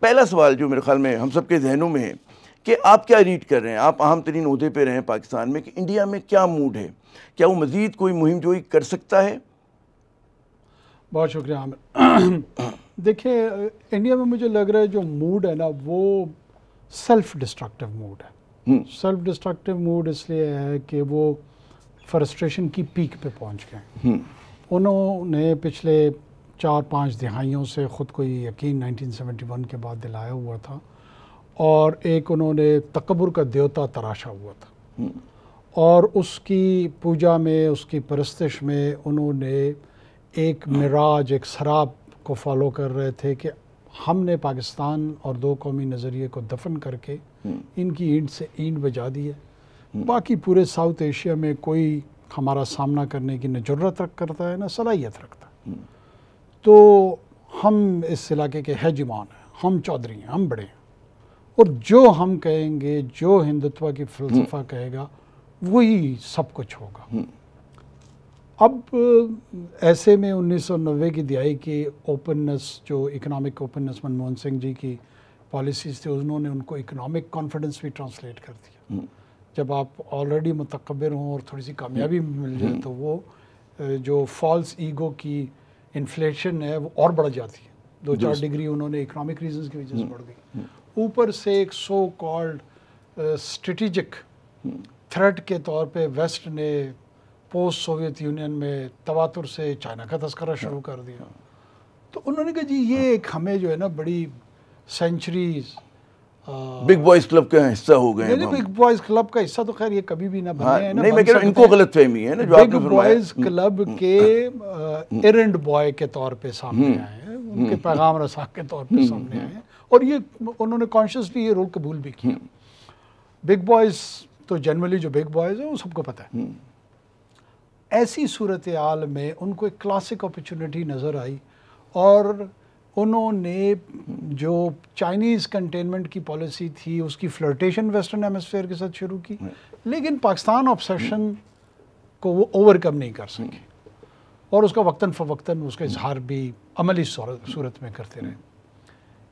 پہلا سوال جو میرے خیال میں ہم سب کے ذہنوں میں ہے کہ آپ کیا ریڈ کر رہے ہیں، آپ اہم ترین عہدے پہ رہے ہیں پاکستان میں، کہ انڈیا میں کیا موڈ ہے، کیا وہ مزید کوئی مہم جوئی کر سکتا ہے؟ بہت شکریہ عامر. دیکھیں انڈیا میں مجھے لگ رہا ہے جو موڈ ہے نا وہ سیلف ڈسٹرکٹیو موڈ ہے. سیلف ڈسٹرکٹیو موڈ اس لیے ہے کہ وہ فرسٹریشن کی پیک پہ پہنچ گئے. انہوں نے پچھلے 4-5 دہائیوں سے خود کو یہ یقین 1971 کے بعد دلایا ہوا تھا، اور ایک انہوں نے تکبر کا دیوتا تراشا ہوا تھا، اور اس کی پوجا میں، اس کی پرستش میں انہوں نے ایک مراج، ایک سراب کو فالو کر رہے تھے کہ ہم نے پاکستان اور دو قومی نظریے کو دفن کر کے ان کی اینٹ سے اینٹ بجا دی ہے. باقی پورے ساؤتھ ایشیا میں کوئی ہمارا سامنا کرنے کی نہ جرت کرتا ہے نہ صلاحیت رکھتا ہے. تو ہم اس علاقے کے ہیجمان ہیں، ہم چودھری ہیں، ہم بڑے ہیں، اور جو ہم کہیں گے، جو ہندوتوا کی فلسفہ کہے گا وہی سب کچھ ہوگا. اب ایسے میں 1990 کی دہائی کی اوپننس، جو اکنامک اوپننس منموہن سنگھ جی کی پالیسیز تھے، انہوں نے ان کو اکنامک کانفیڈنس بھی ٹرانسلیٹ کر دیا. جب آپ آلریڈی متکبر ہوں اور تھوڑی سی کامیابی مل جائے تو وہ جو فالس ایگو کی انفلیشن ہے وہ اور بڑھ جاتی ہے. 2-4 ڈگری انہوں نے اکنامک ریزنز کی وجہ سے بڑھ گئی. اوپر سے ایک سو کالڈ اسٹریٹجک تھریٹ کے طور پہ ویسٹ نے پوسٹ سوویت یونین میں تواتر سے چائنا کا تذکرہ شروع کر دیا. تو انہوں نے کہا جی یہ ایک ہمیں جو ہے نا بڑی سینچریز بگ بوائز کلب کا حصہ ہو گئے ہیں. بگ بوائز کلب کا حصہ تو خیر یہ کبھی بھی نہ بنے ہیں نا. نہیں، میں کہہ رہا ہوں ان کو غلط فہمی ہے نا جو آپ نے بگ فرمایا. بوائز کلب کے ایرنڈ بوائے کے طور پہ سامنے آئے ہیں، ان کے پیغام رساں کے طور پہ سامنے آئے ہیں، اور یہ انہوں نے کانشیسلی یہ رول قبول بھی کیا. بگ بوائز تو جنرلی جو بگ بوائز ہیں وہ سب کو پتہ ہے. ایسی صورتحال میں ان کو ایک کلاسک اپرچونٹی نظر آئی، اور انہوں نے جو چائنیز کنٹینمنٹ کی پالیسی تھی اس کی فلرٹیشن ویسٹرن ہیمسفیئر کے ساتھ شروع کی، لیکن پاکستان آبسیشن کو وہ اوورکم نہیں کر سکے، اور اس کا وقتاً فوقتاً اس کا اظہار بھی عملی صورت میں کرتے رہے.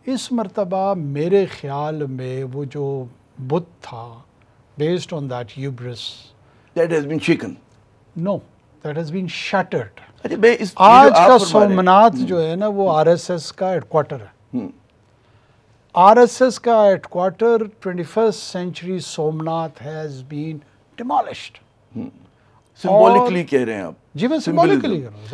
اس مرتبہ میرے خیال میں وہ جو بت تھا based on that hubris, That has been shaken. No, that has been shattered. آج آج کا سومناتھ جو ہے نا وہ آر ایس ایس کا ہیڈ کوارٹر ہے. آر ایس ایس کا headquarter 21st century Somnath has been demolished. Symbolically کہہ رہے ہیں آپ. جی میں سمبولکلی کہہ رہا ہوں.